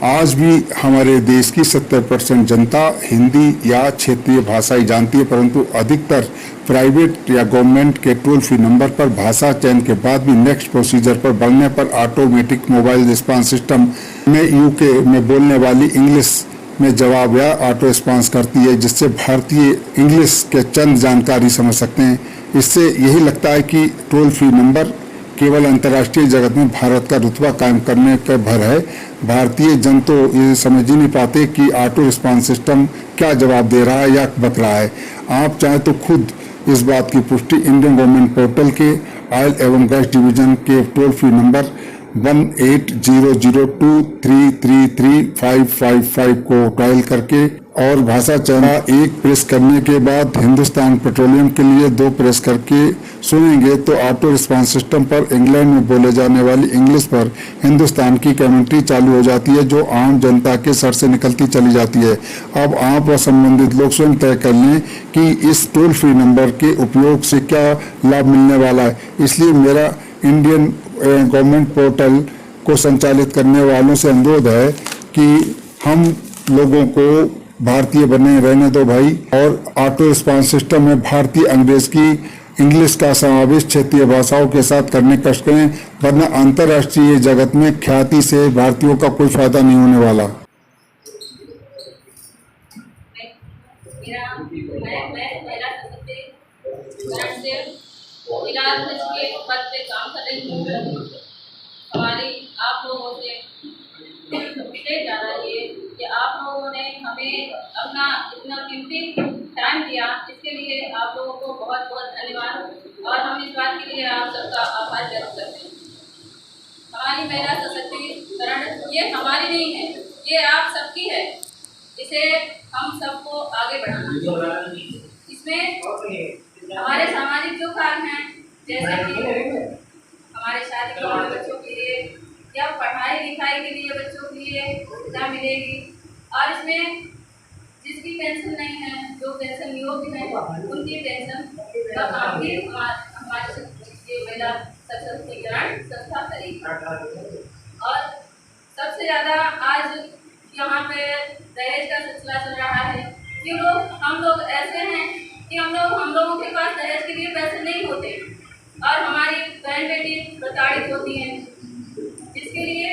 आज भी हमारे देश की 70% जनता हिंदी या क्षेत्रीय भाषाएं जानती है, परंतु अधिकतर प्राइवेट या गवर्नमेंट के टोल फ्री नंबर पर भाषा चयन के बाद भी नेक्स्ट प्रोसीजर पर बढ़ने पर ऑटोमेटिक मोबाइल रिस्पांस सिस्टम में यूके में बोलने वाली इंग्लिश में जवाब या ऑटो रिस्पांस करती है, जिससे भारतीय इंग्लिश के चंद जानकारी समझ सकते हैं। इससे यही लगता है कि टोल फ्री नंबर केवल अंतर्राष्ट्रीय जगत में भारत का रुतबा कायम करने का भर है। भारतीय जन तो ये समझ ही नहीं पाते कि ऑटो रिस्पांस सिस्टम क्या जवाब दे रहा है या बक रहा है। आप चाहे तो खुद इस बात की पुष्टि इंडियन गवर्नमेंट पोर्टल के ऑयल एवं गैस डिवीजन के टोल फ्री नंबर 180023335555 को डायल करके और भाषा चयन एक प्रेस करने के बाद हिंदुस्तान पेट्रोलियम के लिए 2 प्रेस करके सुनेंगे तो ऑटो रिस्पांस सिस्टम पर इंग्लैंड में बोले जाने वाली इंग्लिश पर हिंदुस्तान की कमेंट्री चालू हो जाती है, जो आम जनता के सर से निकलती चली जाती है। अब आप व संबंधित लोग स्वयं तय कर लें कि इस टोल फ्री नंबर के उपयोग से क्या लाभ मिलने वाला है। इसलिए मेरा इंडियन गवर्नमेंट पोर्टल को संचालित करने वालों से अनुरोध है कि हम लोगों को भारतीय बने रहने दो भाई, और ऑटो रिस्पांस सिस्टम में भारतीय अंग्रेज की इंग्लिश का समावेश क्षेत्रीय भाषाओं के साथ करने का कष्ट करें, वरना अंतर्राष्ट्रीय जगत में ख्याति से भारतीयों का कोई फायदा नहीं होने वाला। हमारी आप लोगों से विशेष ज्यादा ये कि आप लोगों ने हमें अपना इतना कीमती टाइम दिया, इसके लिए आप लोगों को बहुत बहुत धन्यवाद। और हम इस बात के लिए आप सबका आभार व्यक्त करते हैं। हमारी महिला सशक्तिकरण ये हमारी नहीं है, ये आप सबकी है। इसे हम सबको आगे बढ़ाना है। इसमें हमारे सामाजिक जो कार्य हैं, जैसे कि हमारे शादी वाले बच्चों के लिए या पढ़ाई लिखाई के लिए बच्चों के लिए सुविधा मिलेगी, और इसमें जिसकी पेंशन नहीं है, जो पेंशन योग्य है, उनकी पेंशन का काम भी हमारे महिला सशक्तिकरण संस्था करेगी। और सबसे ज़्यादा आज यहाँ पे दहेज का सिलसिला चल रहा है कि हम लोग ऐसे हैं कि हम लोगों के पास दहेज के लिए पैसे नहीं होते, और हमारी बहन बेटी प्रताड़ित होती हैं, जिसके लिए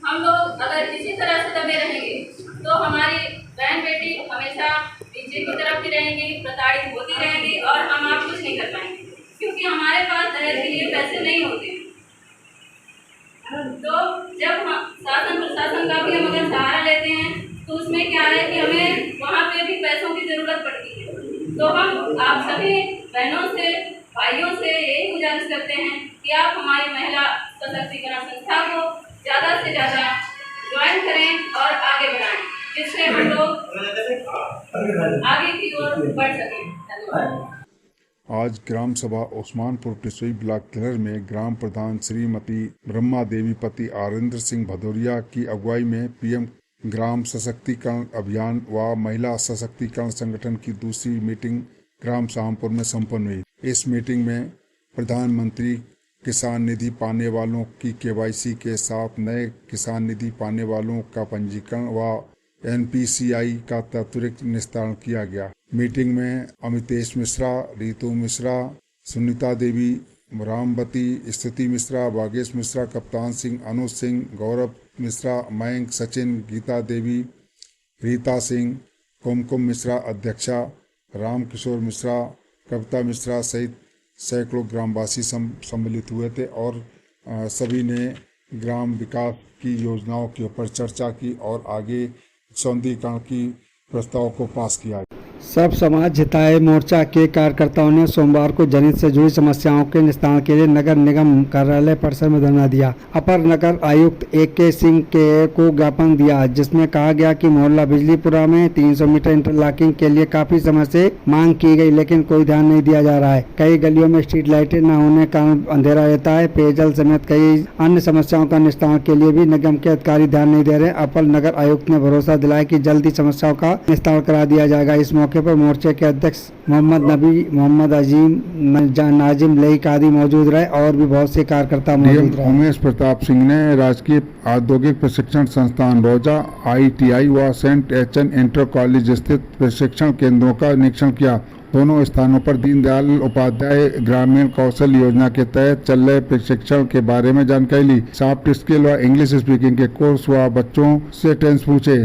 हम लोग अगर इसी तरह से दबे रहेंगे तो हमारी बहन बेटी हमेशा पीछे की तरफ ही रहेंगी, प्रताड़ित होती रहेंगी, और हम आप कुछ नहीं कर पाएंगे, क्योंकि हमारे पास दहेज के लिए पैसे नहीं होते। तो जब हम शासन प्रशासन का भी हम अगर सहारा लेते हैं तो उसमें क्या है कि हमें वहाँ पे भी पैसों की जरूरत पड़ती है। तो हम आप सभी बहनों से भाइयों से यही गुजारिश करते हैं कि आप हमारी महिला सशक्तिकरण संस्था को ज़्यादा से ज़्यादा ज्वाइन करें और आगे बढ़ाएं, जिससे हम लोग आगे की ओर बढ़ सकें। धन्यवाद। आज ग्राम सभा ओस्मानपुर टिसोई ब्लॉक तिलर में ग्राम प्रधान श्रीमती ब्रह्मा देवी पति आरिंद्र सिंह भदौरिया की अगुवाई में पीएम ग्राम सशक्तिकरण अभियान व महिला सशक्तिकरण संगठन की दूसरी मीटिंग ग्राम शामपुर में संपन्न हुई। इस मीटिंग में प्रधानमंत्री किसान निधि पाने वालों की केवाईसी के साथ नए किसान निधि पाने वालों का पंजीकरण व एनपीसीआई का त्वरित निस्तारण किया गया। मीटिंग में अमितेश मिश्रा, रीतू मिश्रा, सुनीता देवी, रामवती, स्तुति मिश्रा, बागेश मिश्रा, कप्तान सिंह, अनुज सिंह, गौरव मिश्रा, मयंक, सचिन, गीता देवी, रीता सिंह, कुमकुम मिश्रा अध्यक्षा, रामकिशोर मिश्रा, कविता मिश्रा सहित सैकड़ों ग्रामवासी सम्मिलित हुए थे और सभी ने ग्राम विकास की योजनाओं के ऊपर चर्चा की और आगे सौंदर्यीकरण की प्रस्ताव को पास किया। सब समाज हिताय मोर्चा के कार्यकर्ताओं ने सोमवार को जनहित से जुड़ी समस्याओं के निस्तारण के लिए नगर निगम कार्यालय परिसर में धरना दिया। अपर नगर आयुक्त AK सिंह को ज्ञापन दिया, जिसमें कहा गया कि मोहल्ला बिजलीपुरा में 300 मीटर इंटरलॉकिंग के लिए काफी समय से मांग की गई, लेकिन कोई ध्यान नहीं दिया जा रहा है। कई गलियों में स्ट्रीट लाइटें न होने के कारण अंधेरा रहता है। पेयजल समेत कई अन्य समस्याओं का निस्तारण के लिए भी निगम के अधिकारी ध्यान नहीं दे रहे। अपर नगर आयुक्त ने भरोसा दिलाया कि जल्दी समस्याओं का निस्तारण करा दिया जाएगा। इस मौके मौके पर मोर्चे के अध्यक्ष मोहम्मद नबी, मोहम्मद अजीम, नाजिम लईक आदि मौजूद रहे और भी बहुत से कार्यकर्ता मौजूद रहे। उमेश प्रताप सिंह ने राजकीय औद्योगिक प्रशिक्षण संस्थान रोजा, ITI व सेंट एचएन इंटर कॉलेज स्थित प्रशिक्षण केंद्रों का निरीक्षण किया। दोनों स्थानों पर दीनदयाल उपाध्याय ग्रामीण कौशल योजना के तहत चल रहे प्रशिक्षण के बारे में जानकारी ली। सॉफ्ट स्किल व इंग्लिश स्पीकिंग के कोर्स व बच्चों से टेंस पूछे,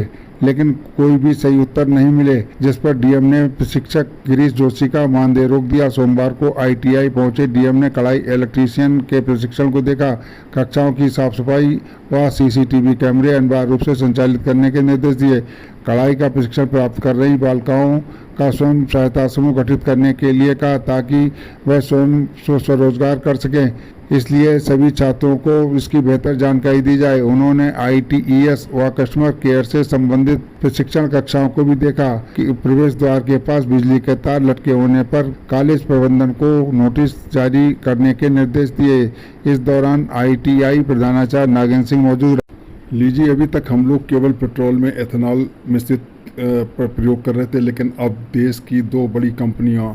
लेकिन कोई भी सही उत्तर नहीं मिले, जिस पर डीएम ने प्रशिक्षक गिरीश जोशी का मानदेय रोक दिया। सोमवार को ITI पहुंचे डीएम ने कढ़ाई इलेक्ट्रीशियन के प्रशिक्षण को देखा। कक्षाओं की साफ सफाई व CCTV कैमरे अनिवार्य रूप से संचालित करने के निर्देश दिए। कढ़ाई का प्रशिक्षण प्राप्त कर रही बालिकाओं का स्वयं सहायता समूह गठित करने के लिए कहा, ताकि वह स्वयं स्वरोजगार कर सकें। इसलिए सभी छात्रों को इसकी बेहतर जानकारी दी जाए। उन्होंने ITES व कस्टमर केयर से संबंधित प्रशिक्षण कक्षाओं को भी देखा कि प्रवेश द्वार के पास बिजली के तार लटके होने पर कॉलेज प्रबंधन को नोटिस जारी करने के निर्देश दिए। इस दौरान ITI प्रधानाचार्य नागेंद्र सिंह मौजूद रहे। लीजिए, अभी तक हम लोग केवल पेट्रोल में एथेनॉल मिश्रित पर प्रयोग कर रहे थे, लेकिन अब देश की 2 बड़ी कंपनियां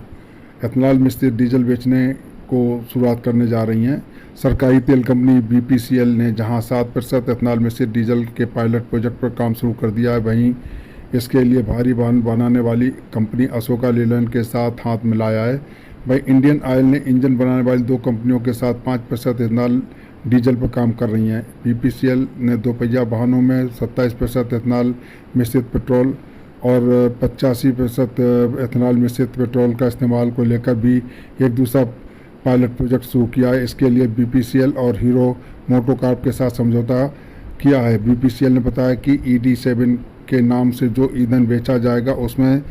एथेनॉल मिश्रित डीजल बेचने को शुरुआत करने जा रही हैं। सरकारी तेल कंपनी BPCL ने जहां 7% एथेनॉल मिश्रित डीजल के पायलट प्रोजेक्ट पर काम शुरू कर दिया है, वहीं इसके लिए भारी वाहन बनाने वाली कंपनी अशोका लीलैंड के साथ हाथ मिलाया है। वहीं इंडियन ऑयल ने इंजन बनाने वाली 2 कंपनियों के साथ 5% एथेनॉल डीजल पर काम कर रही हैं। BPCL ने 2 पहिया वाहनों में 27% एथेनॉल मिश्रित पेट्रोल और 85% एथेनॉल मिश्रित पेट्रोल का इस्तेमाल को लेकर भी एक दूसरा पायलट प्रोजेक्ट शुरू किया है। इसके लिए BPCL और हीरो मोटोकॉर्प के साथ समझौता किया है। BPCL ने बताया कि ED7 के नाम से जो ईंधन बेचा जाएगा उसमें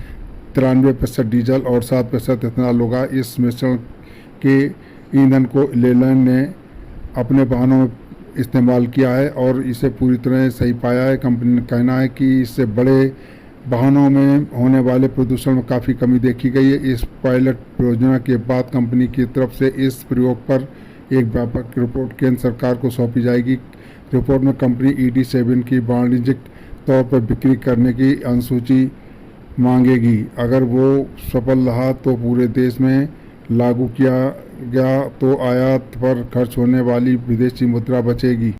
93% डीजल और 7% एथेनॉल होगा। इस मिश्रण के ईंधन को लेलैंड ने अपने वाहनों में इस्तेमाल किया है और इसे पूरी तरह सही पाया है। कंपनी का कहना है कि इससे बड़े वाहनों में होने वाले प्रदूषण में काफ़ी कमी देखी गई है। इस पायलट परियोजना के बाद कंपनी की तरफ से इस प्रयोग पर एक व्यापक रिपोर्ट केंद्र सरकार को सौंपी जाएगी। रिपोर्ट में कंपनी ED7 की वाणिज्यिक तौर पर बिक्री करने की अनुसूची मांगेगी। अगर वो सफल रहा तो पूरे देश में लागू किया गया तो आयात पर खर्च होने वाली विदेशी मुद्रा बचेगी।